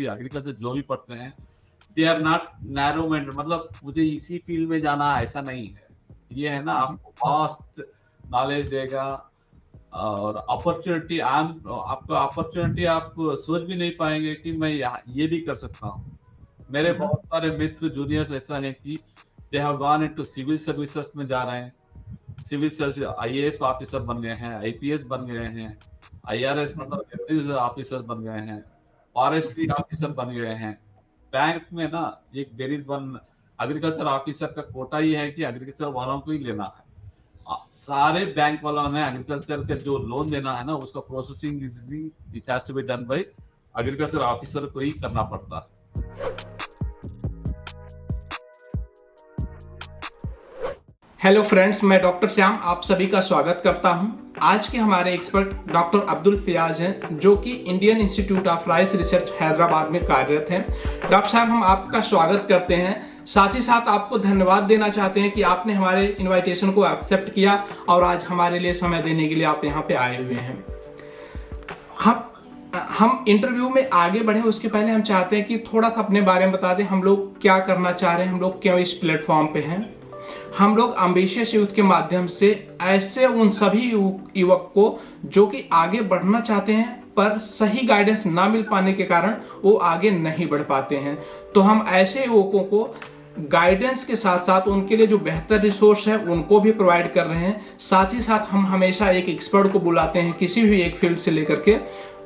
Agriculture जो भी पढ़ते हैं, they are not narrow minded, मतलब मुझे इसी फील्ड में जाना ऐसा नहीं है। ये है ना, आपको वास्ट नॉलेज देगा और अपॉर्चुनिटी, आपको अपॉर्चुनिटी आप सोच भी नहीं पाएंगे कि मैं ये भी कर सकता हूँ। मेरे बहुत सारे मित्र जूनियर्स ऐसा है कि they have gone into civil services में जा रहे हैं, सिविल सर्विस आईएएस ऑफिसर बन गए हैं, आईपीएस बन गए हैं, आईआरएस मतलब रेवेन्यू ऑफिसर बन गए हैं, फॉरेस्ट्री ऑफिसर बन गए हैं। बैंक में ना एक there is one agriculture officer का कोटा ही है कि एग्रीकल्चर वालों को ही लेना है। सारे बैंक वालों ने एग्रीकल्चर के जो लोन देना है ना, उसका processing it has to be done by agriculture officer को ही करना पड़ता है। हेलो फ्रेंड्स, मैं डॉक्टर श्याम आप सभी का स्वागत करता हूं। आज के हमारे एक्सपर्ट डॉक्टर अब्दुल फियाज हैं, जो कि Indian institute of rice research Hyderabad में कार्यरत हैं। डॉक्टर साहब, हम आपका स्वागत करते हैं, साथ ही साथ आपको धन्यवाद देना चाहते हैं कि आपने हमारे इनविटेशन को एक्सेप्ट किया और आज हमारे लिए समय देने के लिए आप यहाँ पे आए हुए हैं। हम इंटरव्यू में आगे बढ़े उसके पहले हम चाहते हैं कि थोड़ा सा अपने बारे में बता दें, हम लोग क्या करना चाह रहे हैं, हम लोग क्यों इस प्लेटफॉर्म पे हैं। हम लोग एम्बिशियस यूथ के माध्यम से ऐसे उन सभी युवक को जो कि आगे बढ़ना चाहते हैं पर सही गाइडेंस ना मिल पाने के कारण वो आगे नहीं बढ़ पाते हैं, तो हम ऐसे युवकों को गाइडेंस के साथ साथ उनके लिए जो बेहतर रिसोर्स है उनको भी प्रोवाइड कर रहे हैं। साथ ही साथ हम हमेशा एक एक्सपर्ट को बुलाते हैं किसी भी एक फील्ड से लेकर के,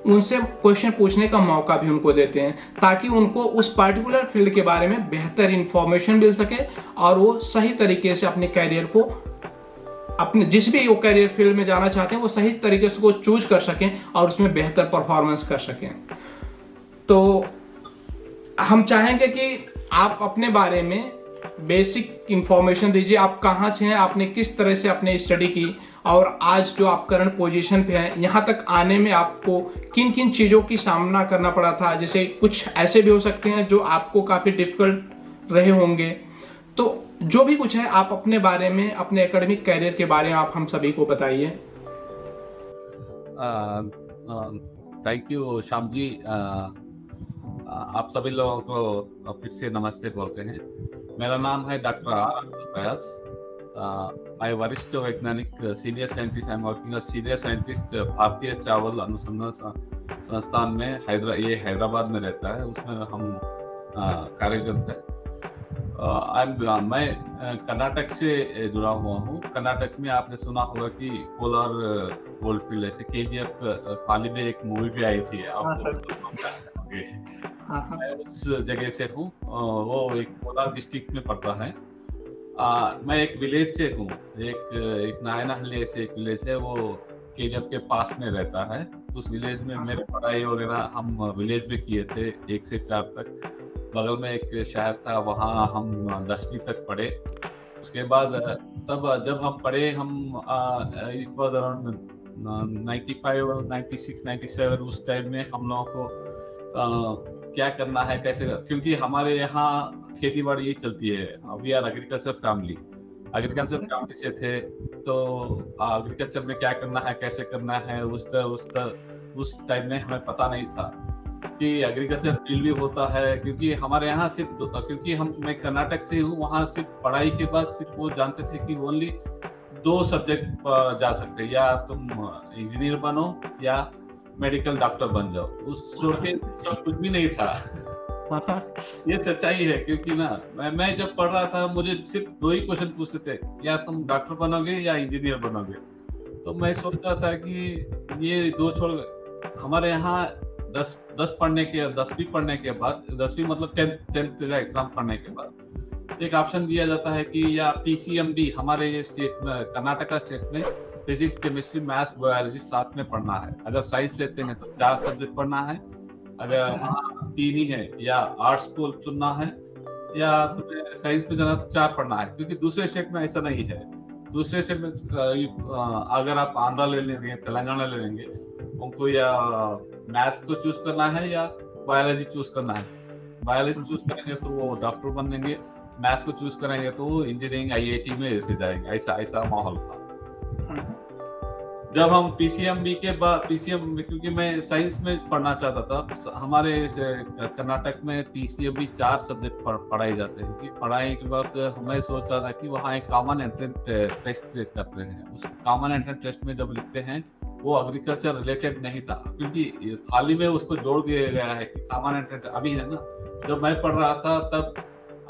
उनसे क्वेश्चन पूछने का मौका भी उनको देते हैं ताकि उनको उस पर्टिकुलर फील्ड के बारे में बेहतर इंफॉर्मेशन मिल सके और वो सही तरीके से अपने कैरियर को, अपने जिस भी वो कैरियर फील्ड में जाना चाहते हैं वो सही तरीके से वो चूज कर सकें और उसमें बेहतर परफॉर्मेंस कर सकें। तो हम चाहेंगे कि आप अपने बारे में बेसिक इंफॉर्मेशन दीजिए। आप कहाँ से हैं, आपने किस तरह से अपने स्टडी की और आज जो आप करंट पोजीशन पे हैं, यहाँ तक आने में आपको किन किन चीज़ों की सामना करना पड़ा था। जैसे कुछ ऐसे भी हो सकते हैं जो आपको काफ़ी डिफिकल्ट रहे होंगे, तो जो भी कुछ है आप अपने बारे में, अपने एकेडमिक कैरियर के बारे में आप हम सभी को बताइए। Thank you Shyam ji. आप सभी लोगों को फिर से नमस्ते बोलते हैं। मेरा नाम है डॉक्टर आर अब्दुल फयाज। मैं वरिष्ठ वैज्ञानिक senior scientist, I am working as senior scientist भारतीय चावल अनुसंधान संस्थान में हैदराबाद में रहता है, उसमें हम कार्यरत है। मैं कर्नाटक से जुड़ा हुआ हूँ। कर्नाटक में आपने सुना होगा कि कोलार गोल्ड फील्ड, ऐसे केजीएफ हाल ही में एक मूवी भी आई थी, मैं उस जगह से हूँ। वो एक कोलार डिस्ट्रिक्ट में पड़ता है। मैं एक विलेज से हूँ, एक नायनाहल्ली ऐसे एक विलेज है, वो केजीएफ के पास में रहता है। उस विलेज में मेरी पढ़ाई वगैरह हम विलेज में किए थे 1 से 4 तक। बगल में एक शहर था, वहाँ हम 10वीं तक पढ़े। उसके बाद तब जब हम पढ़े, हम इट वाज अराउंड 95 और 96 97 उस टाइम में हम लोगों को क्या करना है, कैसे, क्योंकि हमारे यहाँ खेती बाड़ी यही चलती है। वी आर एग्रीकल्चर फैमिली से थे, तो एग्रीकल्चर में क्या करना है, कैसे करना है, उस टाइम में हमें पता नहीं था कि एग्रीकल्चर फील्ड भी होता है। क्योंकि हमारे यहाँ सिर्फ, क्योंकि मैं कर्नाटक से हूँ, वहाँ सिर्फ पढ़ाई के बाद सिर्फ वो जानते थे कि ओनली 2 सब्जेक्ट जा सकते हैं, या तुम इंजीनियर बनो या मेडिकल डॉक्टर बन जाओ। उस छोड़ के कुछ भी नहीं था। ये सच्चाई है, क्योंकि ना मैं जब पढ़ रहा था मुझे सिर्फ 2 ही क्वेश्चन पूछते थे, या तुम डॉक्टर बनोगे या इंजीनियर बनोगे। तो मैं सोच रहा था कि ये 2 छोड़, हमारे यहाँ 10वीं पढ़ने के बाद, 10वीं मतलब 10th का एग्जाम पढ़ने के बाद एक ऑप्शन दिया जाता है कि या पीसीएमडी, हमारे ये स्टेट में, कर्नाटका स्टेट में फिजिक्स, केमिस्ट्री, मैथ्स, बायोलॉजी साथ में पढ़ना है। अगर साइंस लेते हैं तो 4 सब्जेक्ट पढ़ना है, अगर 3 ही है या आर्ट्स को चुनना है, या तुम्हें साइंस में जाना तो 4 पढ़ना है। क्योंकि दूसरे स्टेट में ऐसा नहीं है। दूसरे स्टेट में अगर आप आंध्रा ले लेंगे, तेलंगाना ले लेंगे, उनको या मैथ्स को चूज करना है या बायोलॉजी चूज करना है। बायोलॉजी चूज करेंगे तो वो डॉक्टर बनेंगे, मैथ्स को चूज करेंगे तो वो इंजीनियरिंग आईआईटी में ऐसे जाएंगे। ऐसा माहौल था। जब हम पीसीएमबी के बाद पीसीएम, क्योंकि मैं साइंस में पढ़ना चाहता था, हमारे कर्नाटक में पीसीएमबी 4 सब्जेक्ट पढ़ाए जाते हैं। कि पढ़ाई के बाद मैं सोच रहा था कि वहाँ एक कॉमन एंट्रेंस टेस्ट करते हैं। उस कॉमन एंट्रेंस टेस्ट में जब लिखते हैं, वो एग्रीकल्चर रिलेटेड नहीं था, क्योंकि हाल ही में उसको जोड़ दिया गया है कि कॉमन एंट्रेंस अभी है ना। जब मैं पढ़ रहा था तब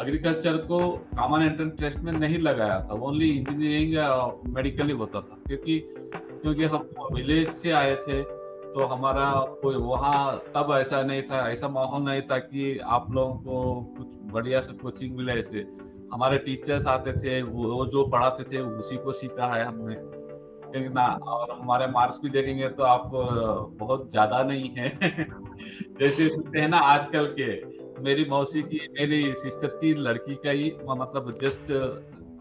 एग्रीकल्चर को कॉमन एंट्रेंस टेस्ट में नहीं लगाया था, ओनली इंजीनियरिंग या मेडिकल ही होता था। क्योंकि सब विलेज से आए थे, तो हमारा कोई वहाँ तब ऐसा नहीं था, ऐसा माहौल नहीं था कि आप लोगों को कुछ बढ़िया से कोचिंग मिले। ऐसे हमारे टीचर्स आते थे, वो जो पढ़ाते थे उसी को सीखा है हमने। लेकिन ना, और हमारे मार्क्स भी देखेंगे तो आप बहुत ज्यादा नहीं है। जैसे सुनते हैं ना आजकल के, मेरी मौसी की, मेरी सिस्टर की लड़की का ही मतलब जस्ट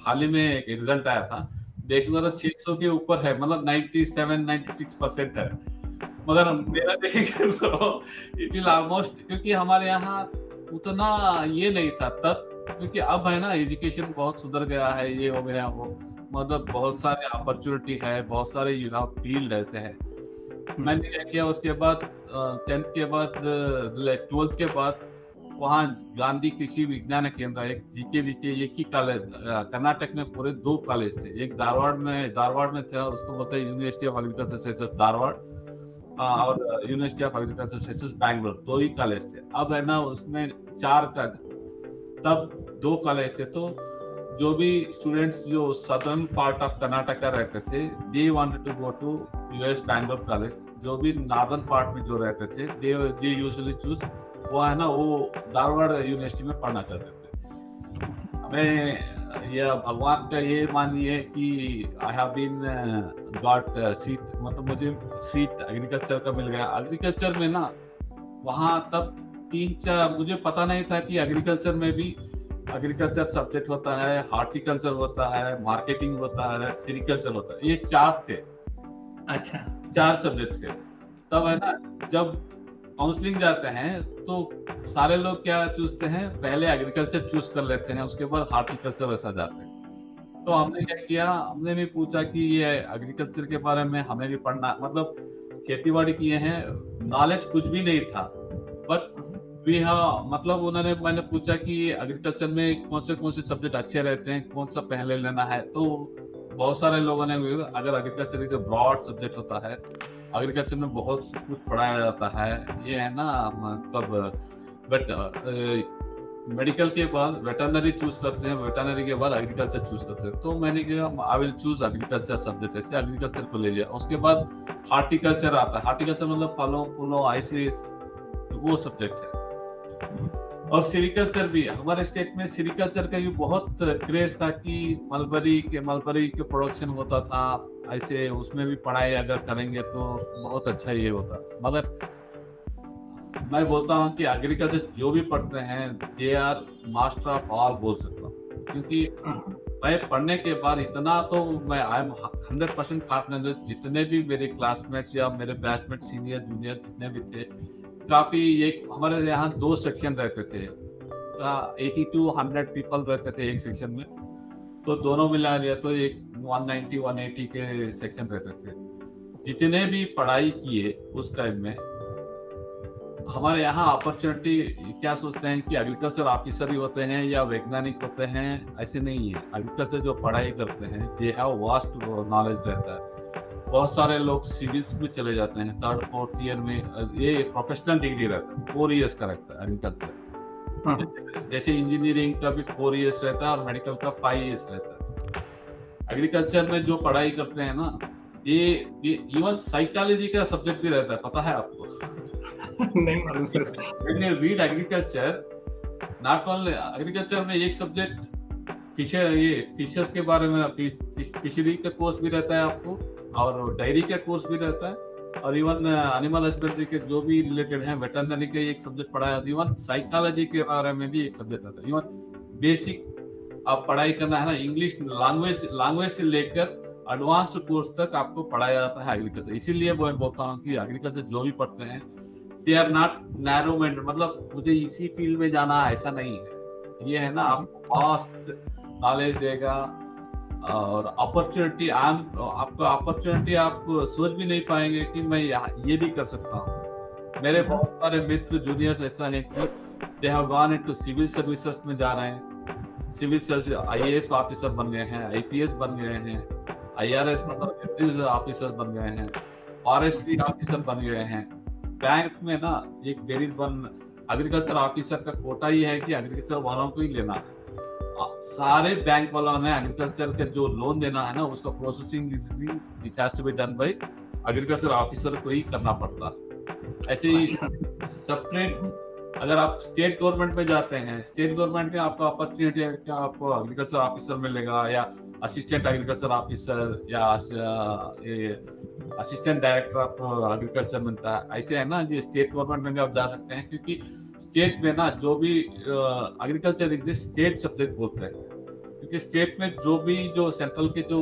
हाल ही में एक रिजल्ट आया था, देखूंगा तो 600 के ऊपर है, मतलब 97-96% है। मगर मेरा देखेंगे तो इट विल ऑलमोस्ट, क्योंकि हमारे यहाँ उतना ये नहीं था तब। क्योंकि अब है ना, एजुकेशन बहुत सुधर गया है, ये हो गया वो, मतलब बहुत सारे अपॉर्चुनिटी है, बहुत सारे फील्ड ऐसे है। मैंने क्या किया उसके बाद, 10th के बाद, 12th के बाद, वहाँ गांधी कृषि विज्ञान केंद्र, एक जीके वीके, एक ही कॉलेज कर्नाटक में पूरे 2 कॉलेज थे। एक धारवाड़ में था, उसको बोलते हैं university of agriculture sciences Dharwad, और university of agriculture sciences Bangalore, 2 ही कॉलेज थे। अब है ना उसमें 4 का, तब 2 कॉलेज थे। तो जो भी स्टूडेंट्स जो सदर्न पार्ट ऑफ कर्नाटका रहते थे, they wanted to go to US Bangalore college. जो भी नॉर्दर्न पार्ट में जो रहते थे, दे यूजुअली चूज, वो है ना, वो धारवाड़ यूनिवर्सिटी में पढ़ना चाहते थे। हमें यह भगवान का ये मानिए कि I have been got seat, मतलब मुझे सीट एग्रीकल्चर का मिल गया। एग्रीकल्चर में ना, वहाँ तब 3-4, मुझे पता नहीं था कि एग्रीकल्चर में भी एग्रीकल्चर सब्जेक्ट होता है, हार्टिकल्चर होता है, मार्केटिंग होता है, सेरिकल्चर होता है, ये 4 थे। अच्छा। 4 सब्जेक्ट थे। तब है ना, जब काउंसलिंग जाते हैं तो सारे लोग क्या चूजते हैं, पहले एग्रीकल्चर चूज कर लेते हैं, उसके बाद हार्टिकल्चर ऐसा जाते हैं। तो हमने क्या किया, हमने भी पूछा कि ये एग्रीकल्चर के बारे में हमें भी पढ़ना, मतलब खेती बाड़ी किए हैं, नॉलेज कुछ भी नहीं था, बट भी हाँ, मतलब मैंने पूछा कि एग्रीकल्चर में कौन से सब्जेक्ट अच्छे रहते हैं, कौन सा पहले लेना है। तो बहुत सारे लोगों ने, अगर एग्रीकल्चर इज ब्रॉड सब्जेक्ट होता है, एग्रीकल्चर में बहुत कुछ पढ़ाया जाता है, ये है ना, मतलब बट मेडिकल के बाद वेटरनरी चूज करते हैं, वेटरनरी के बाद एग्रीकल्चर चूज करते हैं। तो मैंने कहा I will choose agriculture subject, ऐसे एग्रीकल्चर को ले लिया। उसके बाद हार्टिकल्चर आता है, हार्टिकल्चर मतलब फलों फूलों ऐसे, वो सब्जेक्ट है। और सेरिकल्चर भी, हमारे स्टेट में सेरिकल्चर का भी बहुत क्रेज था कि मलबरी के प्रोडक्शन होता था, ऐसे उसमें भी पढ़ाई अगर करेंगे तो बहुत अच्छा ये होता। मगर मैं बोलता हूँ कि एग्रीकल्चर जो भी पढ़ते हैं, they are master of all बोल सकता हूँ। क्योंकि मैं पढ़ने के बाद इतना तो मैं आई एम 100% कॉन्फिडेंट, जितने भी मेरे क्लासमेट्स या मेरे बैचमेट सीनियर जूनियर जितने भी थे, काफी, एक हमारे यहाँ 2 सेक्शन रहते थे, 80 to 100 पीपल रहते थे एक सेक्शन में। तो दोनों मिला लिया तो एक 190-180 के सेक्शन रहते थे। जितने भी पढ़ाई किए उस टाइम में, हमारे यहाँ अपॉर्चुनिटी क्या सोचते हैं कि एग्रीकल्चर ऑफिसर ही होते हैं या वैज्ञानिक होते हैं, ऐसे नहीं है। एग्रीकल्चर जो पढ़ाई करते हैं, दे हैव वास्ट नॉलेज रहता है। बहुत सारे लोग सिविल्स में चले जाते हैं, 3rd 4th ईयर में, ये प्रोफेशनल डिग्री रहता है, 4 इयर्स का रहता है एग्रीकल्चर। जैसे इंजीनियरिंग का भी 4 इयर्स रहता है और मेडिकल का 5 इयर्स रहता है। एग्रीकल्चर में जो पढ़ाई करते हैं ना, ये इवन साइकोलॉजी का सब्जेक्ट भी रहता है, पता है आपको? नहीं मालूम sir. When you read agriculture, not only agriculture में एक सब्जेक्ट फिशर्स के बारे में, फिशरी का कोर्स भी रहता है आपको, और डायरी का कोर्स भी रहता है, और इवन एनिमल हस्बेंड्री के जो भी रिलेटेड हैं, वेटरनरी के एक सब्जेक्ट पढ़ाया जाता है। इवन साइकोलॉजी के बारे में भी एक सब्जेक्ट रहता है। इवन बेसिक आप पढ़ाई करना है ना, इंग्लिश लैंग्वेज से लेकर एडवांस कोर्स तक आपको पढ़ाया जाता है एग्रीकल्चर। इसीलिए मैं बोलता हूँ कि एग्रीकल्चर जो भी पढ़ते हैं, they are not narrow minded, मतलब मुझे इसी फील्ड में जाना है ऐसा नहीं है। ये है ना, आपको वास्ट नॉलेज देगा, और अपॉर्चुनिटी आपको अपॉर्चुनिटी आप सोच भी नहीं पाएँगे कि मैं यहाँ ये भी कर सकता हूँ। मेरे बहुत सारे मित्र जूनियर्स ऐसा है कि they have gone into civil services में जा रहे हैं। सिविल सर्विस आईएएस ऑफिसर बन गए हैं, आईपीएस बन गए हैं, आईआरएस मतलब रेवेन्यू ऑफिसर बन गए हैं, फॉरेस्ट्री ऑफिसर बन गए हैं। बैंक में ना एक there is one agriculture officer का कोटा ये है कि एग्रीकल्चर वालों को ही लेना है। सारे बैंक वालों ने एग्रीकल्चर का जो लोन देना है ना उसका processing it has to be done by agriculture officer को ही करना पड़ता है। ऐसे ही सेपरेट अगर आप स्टेट गवर्नमेंट में जाते हैं, स्टेट गवर्नमेंट में आपको अपॉर्चुनिटी है कि आपको एग्रीकल्चर ऑफिसर मिलेगा या असिस्टेंट एग्रीकल्चर ऑफिसर या ये असिस्टेंट डायरेक्टर ऑफ एग्रीकल्चर मिलता है। ऐसे है ना ये स्टेट गवर्नमेंट में भी आप जा सकते हैं क्योंकि स्टेट में ना जो भी एग्रीकल्चर इज स्टेट सब्जेक्ट बोलते हैं क्योंकि स्टेट में जो भी जो सेंट्रल के जो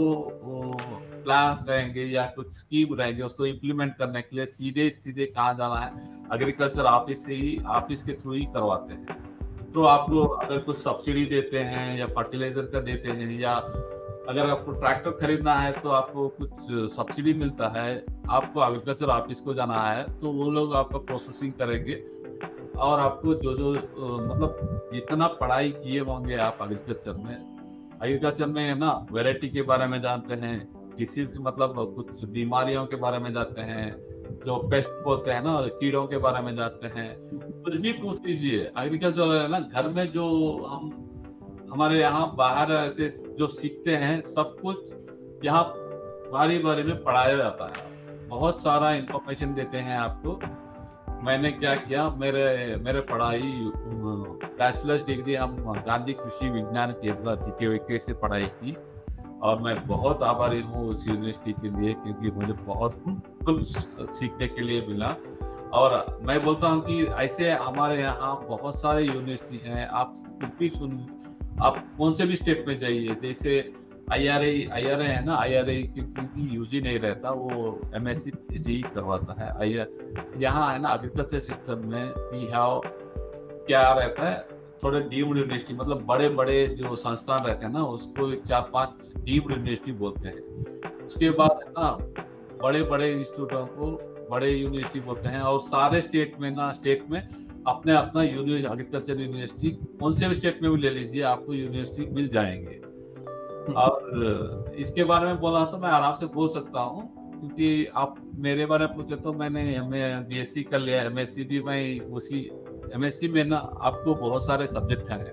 प्लान्स रहेंगे या कुछ स्कीम रहेंगे उसको इम्प्लीमेंट करने के लिए सीधे सीधे कहाँ जाना है एग्रीकल्चर ऑफिस से ही ऑफिस के थ्रू ही करवाते हैं। तो आपको अगर कुछ सब्सिडी देते हैं या फर्टिलाइजर का देते हैं या अगर आपको ट्रैक्टर खरीदना है तो आपको कुछ सब्सिडी मिलता है, आपको एग्रीकल्चर ऑफिस को जाना है तो वो लोग आपका प्रोसेसिंग करेंगे और आपको जो मतलब जितना पढ़ाई किए होंगे आप एग्रीकल्चर में है ना वैरायटी के बारे में जानते हैं, डिसीज मतलब कुछ बीमारियों के बारे में जानते हैं, जो पेस्ट बोलते हैं ना कीड़ों के बारे में जानते हैं, कुछ भी पूछ लीजिए एग्रीकल्चर है ना घर में जो हम हमारे यहाँ बाहर ऐसे जो सीखते हैं सब कुछ यहाँ बारी बारी में पढ़ाया जाता है। बहुत सारा इंफॉर्मेशन देते हैं आपको। मैंने क्या किया मेरे मेरे पढ़ाई बैचलर्स डिग्री हम गांधी कृषि विज्ञान केंद्र जीकेवीके से पढ़ाई की और मैं बहुत आभारी हूँ उस यूनिवर्सिटी के लिए क्योंकि मुझे बहुत कुछ सीखने के लिए मिला। और मैं बोलता हूँ कि ऐसे हमारे यहाँ बहुत सारे यूनिवर्सिटी हैं, आप कुछ भी आप कौन से भी स्टेट में जाइए, जैसे आईआरए है ना, आईआरए क्योंकि यूजी नहीं रहता वो एमएससी पीएचडी करवाता है। यहाँ है ना एग्रीकल्चर सिस्टम में वी हैव क्या रहता है थोड़े डीम्ड यूनिवर्सिटी मतलब बड़े बड़े जो संस्थान रहते हैं ना उसको 4-5 डीम्ड यूनिवर्सिटी बोलते हैं। उसके बाद है ना बड़े बड़े इंस्टीट्यूटों को बड़े यूनिवर्सिटी बोलते हैं और सारे स्टेट में अपने अपना एग्रीकल्चर यूनिवर्सिटी कौन से भी स्टेट में भी ले लीजिए आपको यूनिवर्सिटी मिल जाएंगे। और इसके बारे में बोला तो मैं आराम से बोल सकता हूँ क्योंकि आप मेरे बारे में पूछे तो मैंने बीएससी कर लिया, एमएससी भी मैं उसी एमएससी में ना आपको बहुत सारे सब्जेक्ट हैं।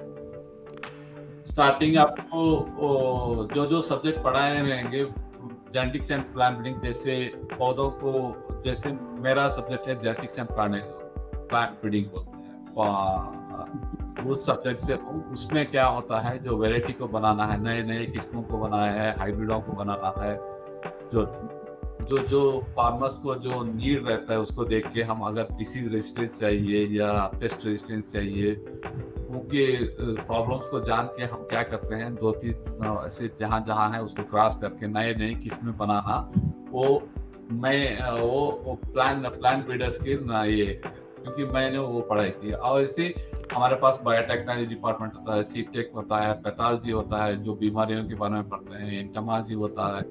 स्टार्टिंग आपको जो सब्जेक्ट पढ़ाए रहेंगे जेनेटिक्स एंड प्लांट ब्रीडिंग जैसे पौधों को जैसे मेरा सब्जेक्ट है जेनेटिक्स एंड प्लांट ब्रीडिंग बोलते हैं उस सब्जेक्ट से उसमें क्या होता है जो वैरायटी को बनाना है, नए नए किस्मों को बनाना है, हाइब्रिडों को बनाना है, जो फार्मर्स को जो नीड रहता है उसको देख के हम अगर डिसीज रेजिस्टेंस चाहिए या पेस्ट रेजिस्टेंस चाहिए उनके प्रॉब्लम्स को जान के हम क्या करते हैं 2-3 ऐसे जहाँ है उसको क्रॉस करके नए नए किस्में बनाना वो प्लांट ब्रीडर्स के ये क्योंकि मैंने वो पढ़ाई की। और ऐसे हमारे पास बायोटेक्नोलॉजी डिपार्टमेंट होता है, सीटेक होता है, पैथोलॉजी होता है जो बीमारियों के बारे में पढ़ते हैं, एंटोमोलॉजी होता है।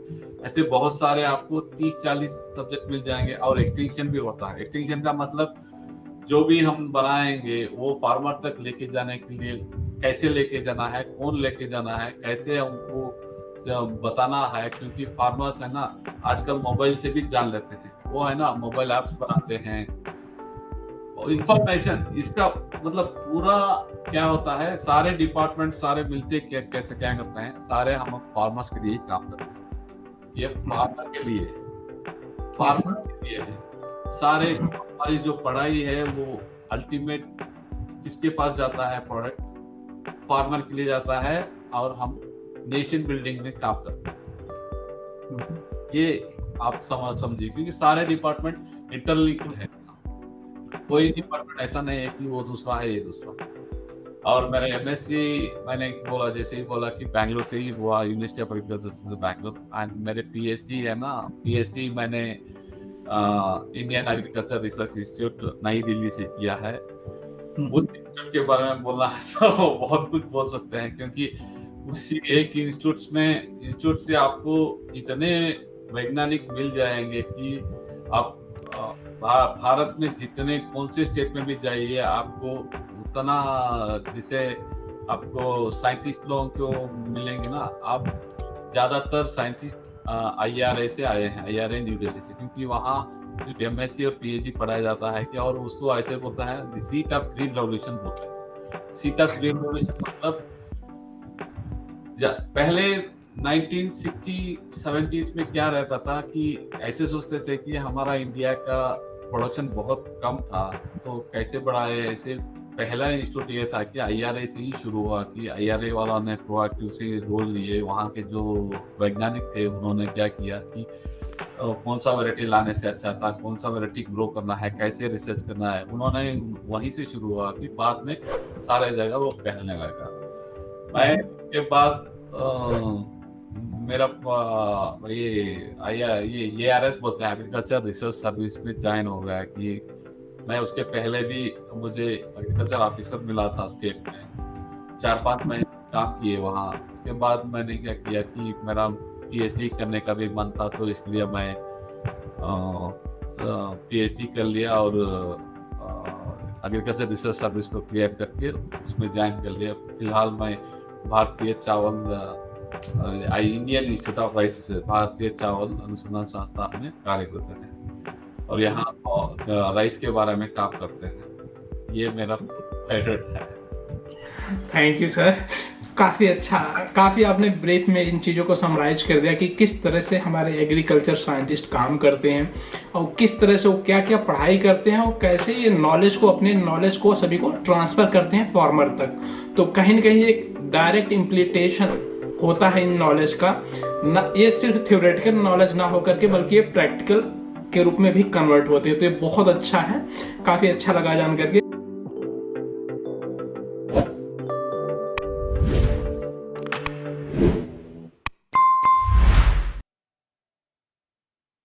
ऐसे बहुत सारे आपको 30-40 सब्जेक्ट मिल जाएंगे और एक्सटेंशन भी होता है। एक्सटेंशन का मतलब जो भी हम बनाएंगे वो फार्मर तक लेके जाने के लिए कैसे लेके जाना है, कौन लेके जाना है, कैसे हमको बताना है क्योंकि फार्मर्स है ना आजकल मोबाइल से भी जान लेते हैं, वो है ना मोबाइल ऐप्स बनाते हैं। इंफॉर्मेशन इसका मतलब पूरा क्या होता है सारे डिपार्टमेंट सारे मिलते कैसे क्या करते हैं, सारे हम फार्मर्स के लिए काम करते हैं। ये फार्मर के लिए है। सारे हमारी जो पढ़ाई है वो अल्टीमेट किसके पास जाता है, प्रोडक्ट फार्मर के लिए जाता है और हम नेशन बिल्डिंग में काम करते हैं। ये आप समझिए क्योंकि सारे डिपार्टमेंट इंटरलिंक्ड है, कोई डिपार्टमेंट ऐसा नहीं है कि वो दूसरा है ये दूसरा। और मेरा एमएससी मैंने बोला जैसे ही बोला कि बैंगलोर से ही हुआ, university of agriculture Bangalore. And मेरे पीएचडी है ना, पीएचडी मैंने इंडियन एग्रीकल्चर रिसर्च इंस्टीट्यूट नई दिल्ली से किया है। उस इंस्टीट्यूट के बारे में बोलना है तो बहुत कुछ बोल सकते हैं क्योंकि उसी एक इंस्टीट्यूट से आपको इतने वैज्ञानिक मिल जाएंगे कि आप भारत में जितने कौन से स्टेट में भी जाइए आपको उतना, जिसे आपको साइंटिस्ट लोगों को मिलेंगे ना, आप ज्यादातर साइंटिस्ट IRA से आए हैं, IRA न्यू दिल्ली से, क्योंकि वहाँ सिर्फ MSc और PhD पढ़ाया जाता है कि, और उसको ऐसे बोलता है सीट ऑफ ग्रीन रेवोल्यूशन बोलते हैं। सीट ऑफ ग्रीन रेवोल्यूशन मतलब पहले 1960-70s में क्या रहता था कि ऐसे सोचते थे कि हमारा इंडिया का प्रोडक्शन बहुत कम था तो कैसे बढ़ाए। ऐसे पहला इंस्टीट्यूट ये था कि IRA से ही शुरू हुआ कि IRA वाला ने प्रोएक्टिव से रोल लिए। वहाँ के जो वैज्ञानिक थे उन्होंने क्या किया कि कौन सा वैरायटी लाने से अच्छा था, कौन सा वैरायटी ग्रो करना है, कैसे रिसर्च करना है, उन्होंने वहीं से शुरू हुआ कि बाद में सारे जगह वो फैलने लगा। मैं उसके बाद मेरा ये ARS बोलते हैं, एग्रीकल्चर रिसर्च सर्विस में ज्वाइन हो गया कि मैं उसके पहले भी मुझे एग्रीकल्चर ऑफिसर मिला था स्टेट में, 4-5 महीने काम किए वहाँ। उसके बाद मैंने क्या किया कि मेरा PhD करने का भी मन था, तो इसलिए मैं PhD कर लिया और एग्रीकल्चर रिसर्च सर्विस को क्लियर करके उसमें ज्वाइन कर लिया। फिलहाल मैं भारतीय चावल इंडियन इंस्टीट्यूट ऑफ राइस, भारतीय चावल अनुसंधान संस्थान में कार्यरत है और यहाँ राइस के बारे में काम करते हैं। ये मेरा फेवरेट है। थैंक यू सर, काफ़ी अच्छा, काफ़ी आपने ब्रीफ में इन चीज़ों को समराइज कर दिया कि किस तरह से हमारे एग्रीकल्चर साइंटिस्ट काम करते हैं और किस तरह से वो क्या क्या पढ़ाई करते हैं और कैसे ये नॉलेज को, अपने नॉलेज को सभी को ट्रांसफ़र करते हैं फार्मर तक। तो कहीं ना कहीं एक डायरेक्ट इम्प्लीटेशन होता है इन नॉलेज का, ना ये सिर्फ थ्योरेटिकल नॉलेज ना होकर के बल्कि ये प्रैक्टिकल के रूप में भी कन्वर्ट होते हैं। तो ये बहुत अच्छा है, काफ़ी अच्छा लगा जान करके।